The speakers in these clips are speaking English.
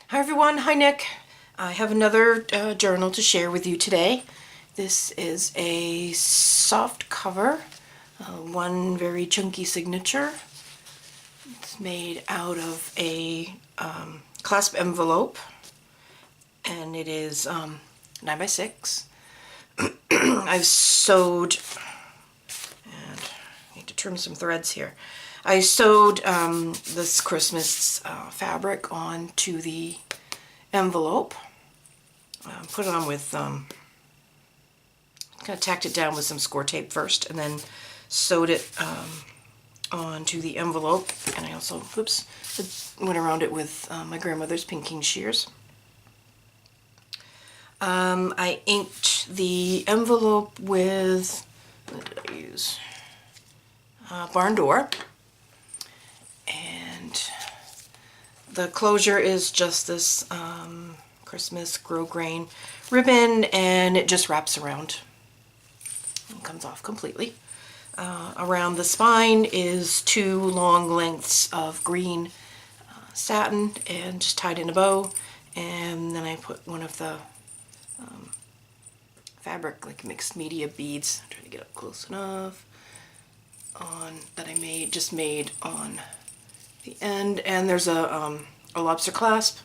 Hi everyone, hi Nick. I have another journal to share with you today. This is a soft cover, one very chunky signature. It's made out of a clasp envelope, and it is 9 by 6. I've sewed, and I need to trim some threads here. I sewed this Christmas fabric onto the envelope. Put it on with, kind of tacked it down with some score tape first, and then sewed it onto the envelope. And I also, went around it with my grandmother's pinking shears. I inked the envelope with, what did I use? Barn Door. And the closure is just this Christmas grosgrain ribbon, and it just wraps around and comes off completely. Around the spine is 2 long lengths of green satin and just tied in a bow, and then I put one of the fabric, like mixed media beads, I'm trying to get up close enough, on that I just made on the end. And there's a lobster clasp,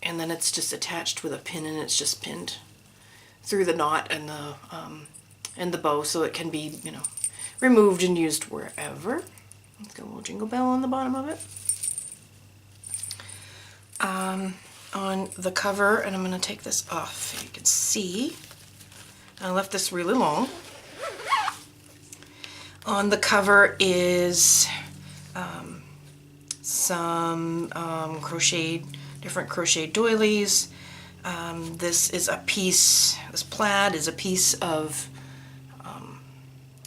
and then it's just attached with a pin, and it's just pinned through the knot and the bow, so it can be, removed and used wherever. It's got a little jingle bell on the bottom of it. On the cover, and I'm going to take this off so you can see. I left this really long. On the cover is some different crochet doilies. This plaid is a piece of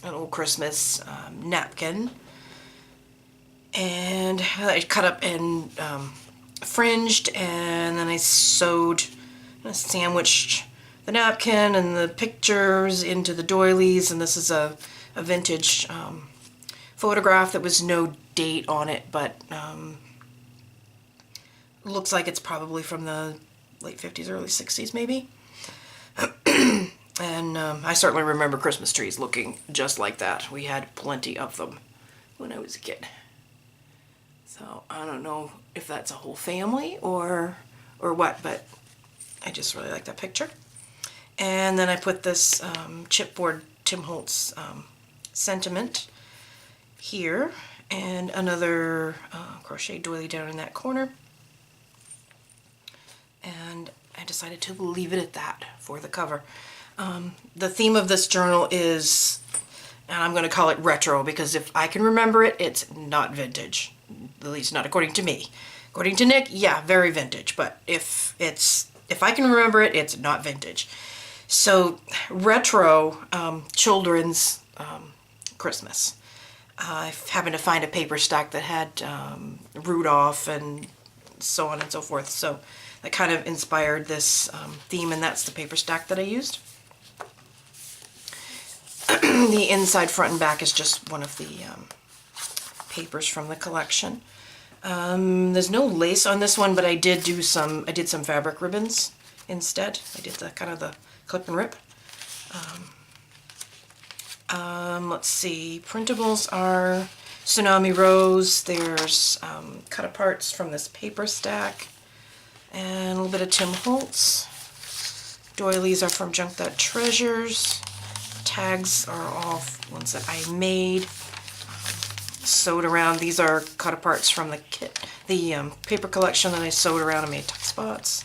an old Christmas napkin, and I cut up and fringed, and then I sandwiched the napkin and the pictures into the doilies. And this is a vintage photograph that was no date on it, but looks like it's probably from the late 50s, early 60s maybe. And I certainly remember Christmas trees looking just like that. We had plenty of them when I was a kid. So I don't know if that's a whole family or what, but I just really like that picture. And then I put this chipboard Tim Holtz sentiment here, and another crochet doily down in that corner. And I decided to leave it at that for the cover. The theme of this journal is, and I'm going to call it retro, because if I can remember it, it's not vintage. At least not according to me. According to Nick, yeah, very vintage. But if I can remember it, it's not vintage. So retro children's Christmas. I happened to find a paper stack that had Rudolph and so on and so forth. So that kind of inspired this theme, and that's the paper stack that I used. The inside, front, and back is just one of the papers from the collection. There's no lace on this one, but I did some fabric ribbons instead. I did the kind of the clip and rip. Let's see, printables are Tsunami Rose. There's cut aparts from this paper stack, and a little bit of Tim Holtz. Doilies are from Junk That Treasures. Tags are all ones that I made, sewed around. These are cut aparts from the kit, the paper collection that I sewed around and made tuck spots.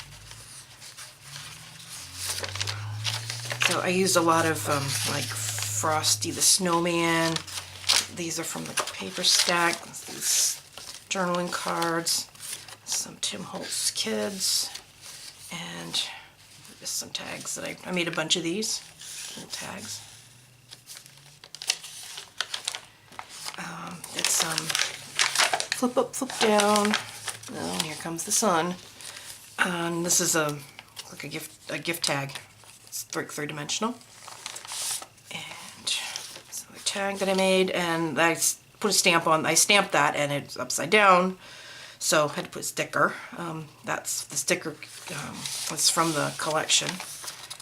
So I used a lot of like Frosty the Snowman. These are from the paper stack. These journaling cards, some Tim Holtz Kids, and just some tags that I made a bunch of these little tags. It's flip up, flip down. Oh, here comes the sun. And this is like a gift tag. It's three-dimensional. And it's another tag that I made, and I put a stamp on. I stamped that, and it's upside down, so I had to put sticker. That's the sticker was from the collection.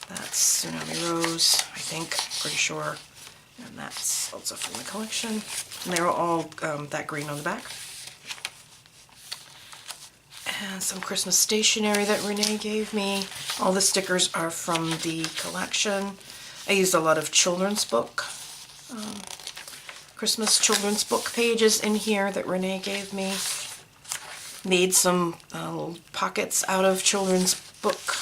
That's Tsunami Rose, I think, pretty sure. And that's also from the collection. And they were all that green on the back. And some Christmas stationery that Renee gave me. All the stickers are from the collection. I used a lot of children's book, Christmas children's book pages in here that Renee gave me. Made some little pockets out of children's book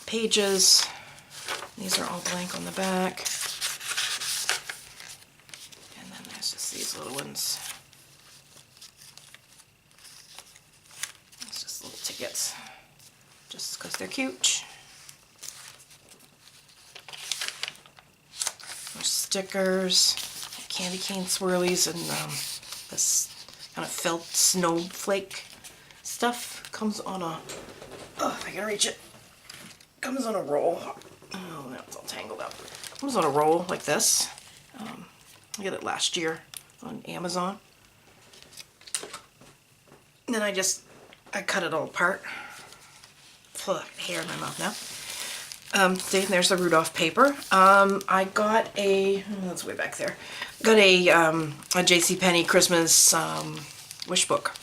pages. These are all blank on the back. And then there's just these little ones. It's just little tickets, just because they're cute. More stickers, candy cane swirlies, and this kind of felt snowflake stuff. Comes on a, oh, if I can reach it, comes on a roll. Oh, that was all tangled up. Comes on a roll like this. I got it last year on Amazon. And then I cut it all apart. Full of hair in my mouth now. See, there's the Rudolph paper. I got a, that's way back there. Got a JCPenney Christmas wish book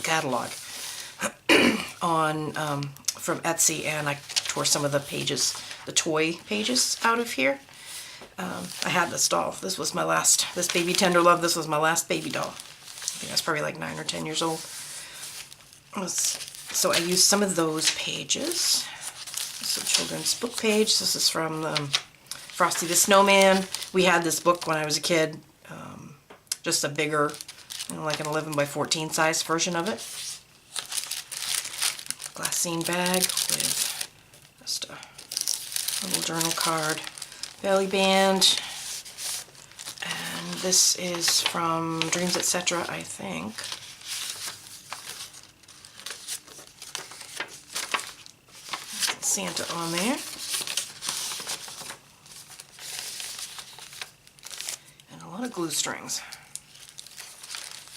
catalog on from Etsy, and I tore some of the pages, the toy pages, out of here. I had this doll. This was my last, this Baby Tender Love, this was my last baby doll. I think I was probably like 9 or 10 years old. So I used some of those pages. Some children's book page. This is from Frosty the Snowman. We had this book when I was a kid. Just a bigger, like an 11 by 14 size version of it. Glassine bag with just a little journal card. Belly band. And this is from Dreams Etc., I think. Santa on there. And a lot of glue strings.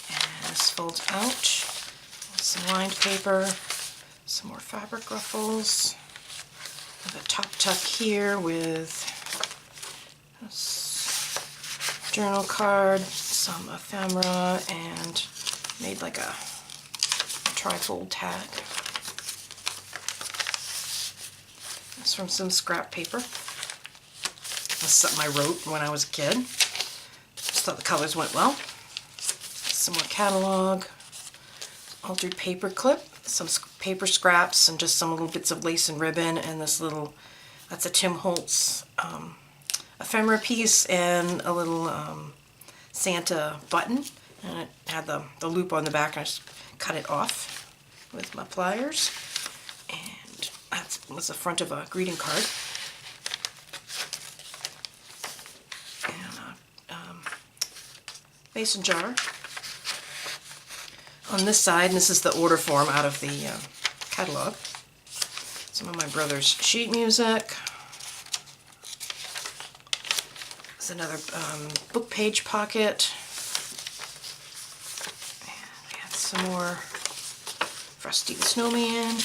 And this folds out. Some lined paper. Some more fabric ruffles. I have a top tuck here with this journal card, some ephemera, and made like a trifold tag. It's from some scrap paper. This is something I wrote when I was a kid. Just thought the colors went well. Some more catalog, altered paper clip, some paper scraps, and just some little bits of lace and ribbon, and this little, that's a Tim Holtz ephemera piece, and a little Santa button, and it had the loop on the back, and I just cut it off with my pliers. And that was the front of a greeting card. And a mason jar. On this side, and this is the order form out of the catalog. Some of my brother's sheet music. There's another book page pocket. And we have some more Frosty the Snowman.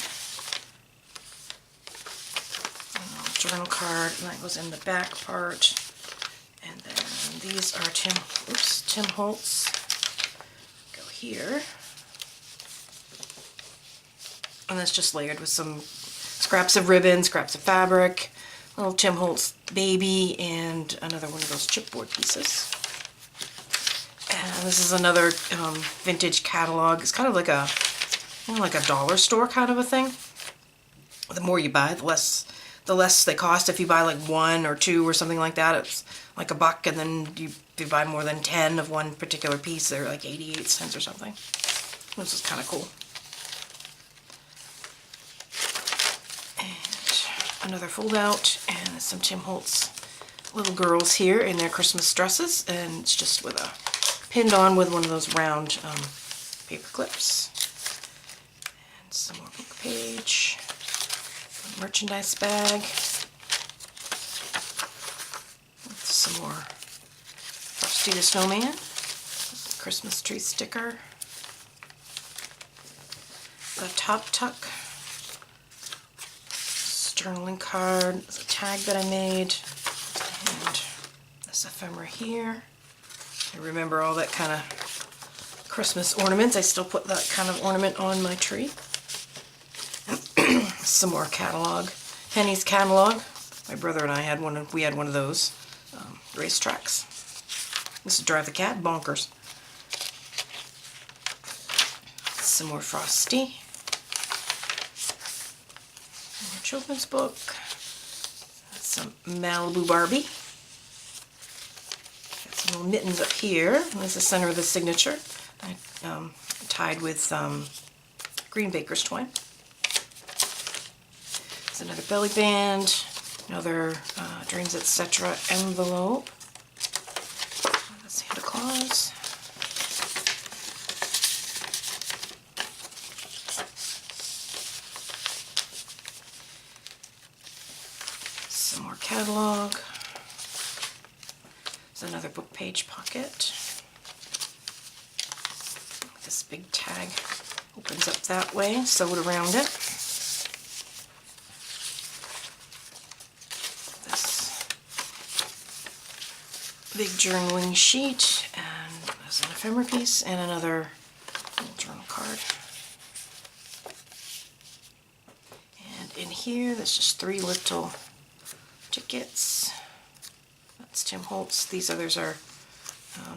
Journal card, and that goes in the back part. And then these are Tim Holtz. Go here. And that's just layered with some scraps of ribbon, scraps of fabric, a little Tim Holtz baby, and another one of those chipboard pieces. And this is another vintage catalog. It's kind of like a, like a dollar store kind of a thing. The more you buy, the less they cost. If you buy like 1 or 2 or something like that, it's like $1, and then if you buy more than 10 of one particular piece, they're like 88 cents or something. This is kind of cool. And another fold out, and some Tim Holtz little girls here in their Christmas dresses, and it's just with a pinned on with one of those round paper clips. And some more book page. Merchandise bag with some more Frosty the Snowman, Christmas tree sticker, the top tuck journaling card. There's a tag that I made, and this ephemera here. I remember all that kind of Christmas ornaments. I still put that kind of ornament on my tree. Some more catalog. Henny's catalog. My brother and I had one. We had one of those racetracks. This is Drive the Cat Bonkers. Some more Frosty. More children's book. Some Malibu Barbie. Got some little mittens up here. And this is the center of the signature. I tied with green baker's twine. There's another belly band. Another Dreams Etc. envelope. Santa Claus. Some more catalog. There's another book page pocket. This big tag opens up that way, sewed around it. This big journaling sheet, and there's an ephemera piece and another little journal card. And in here, there's just 3 little tickets. That's Tim Holtz. These others are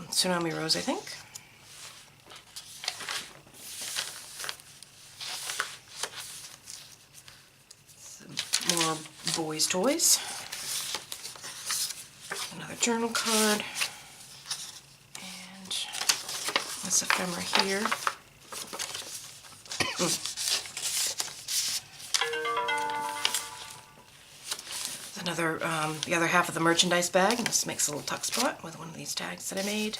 Tsunami Rose, I think. Some more boys' toys. Another journal card. And this ephemera here. Another, the other half of the merchandise bag, and this makes a little tuck spot with one of these tags that I made.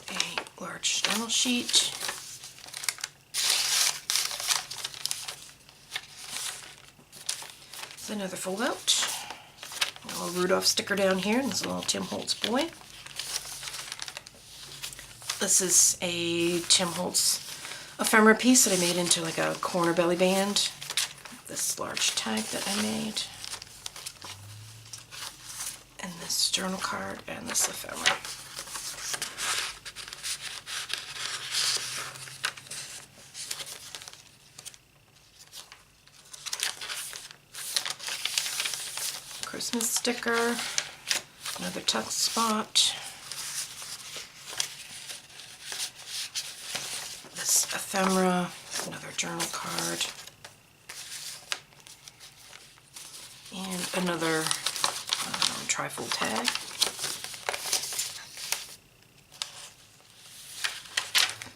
And a large journal sheet. There's another fold out. A little Rudolph sticker down here, and there's a little Tim Holtz boy. This is a Tim Holtz ephemera piece that I made into like a corner belly band. This large tag that I made, and this journal card, and this ephemera. Christmas sticker, another tuck spot, this ephemera, another journal card, and another trifold tag.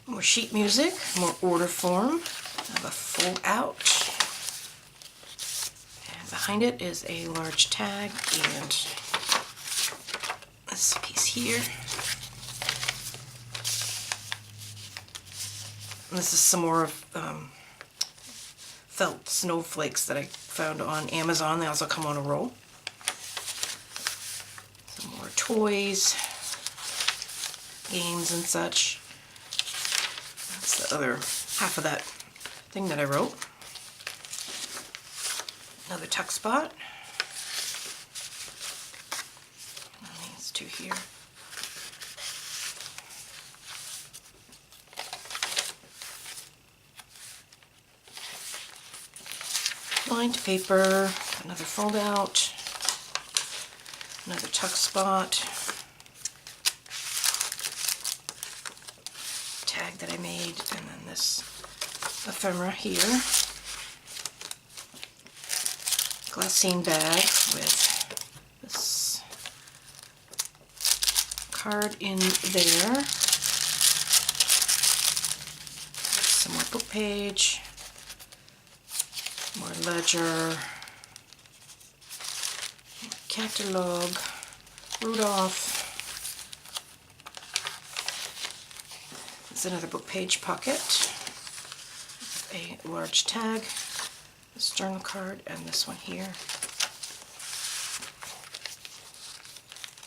More sheet music, more order form. I have a fold out. And behind it is a large tag and this piece here. And this is some more of felt snowflakes that I found on Amazon. They also come on a roll. Some more toys, games and such. That's the other half of that thing that I wrote. Another tuck spot. And these two here. Lined paper, another fold out, another tuck spot, tag that I made, and then this ephemera here. Glassine bag with this card in there. Some more book page. More ledger, catalog, Rudolph. There's another book page pocket, a large tag, this journal card, and this one here.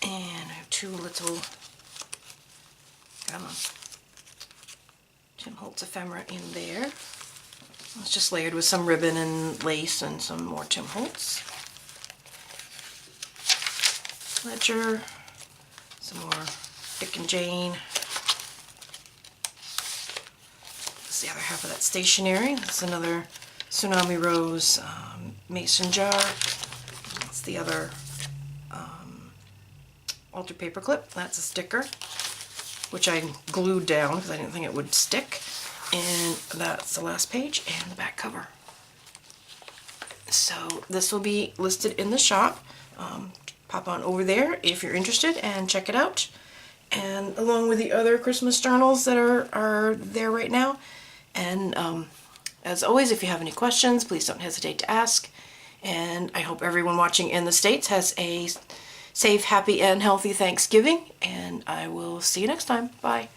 And I have two Tim Holtz ephemera in there. It's just layered with some ribbon and lace and some more Tim Holtz. Ledger, some more Dick and Jane. This is the other half of that stationery. That's another Tsunami Rose mason jar. That's the other Walter paperclip. That's a sticker, which I glued down because I didn't think it would stick. And that's the last page and the back cover. So this will be listed in the shop. Pop on over there if you're interested and check it out. And along with the other Christmas journals that are there right now. And as always, if you have any questions, please don't hesitate to ask. And I hope everyone watching in the States has a safe, happy, and healthy Thanksgiving. And I will see you next time. Bye.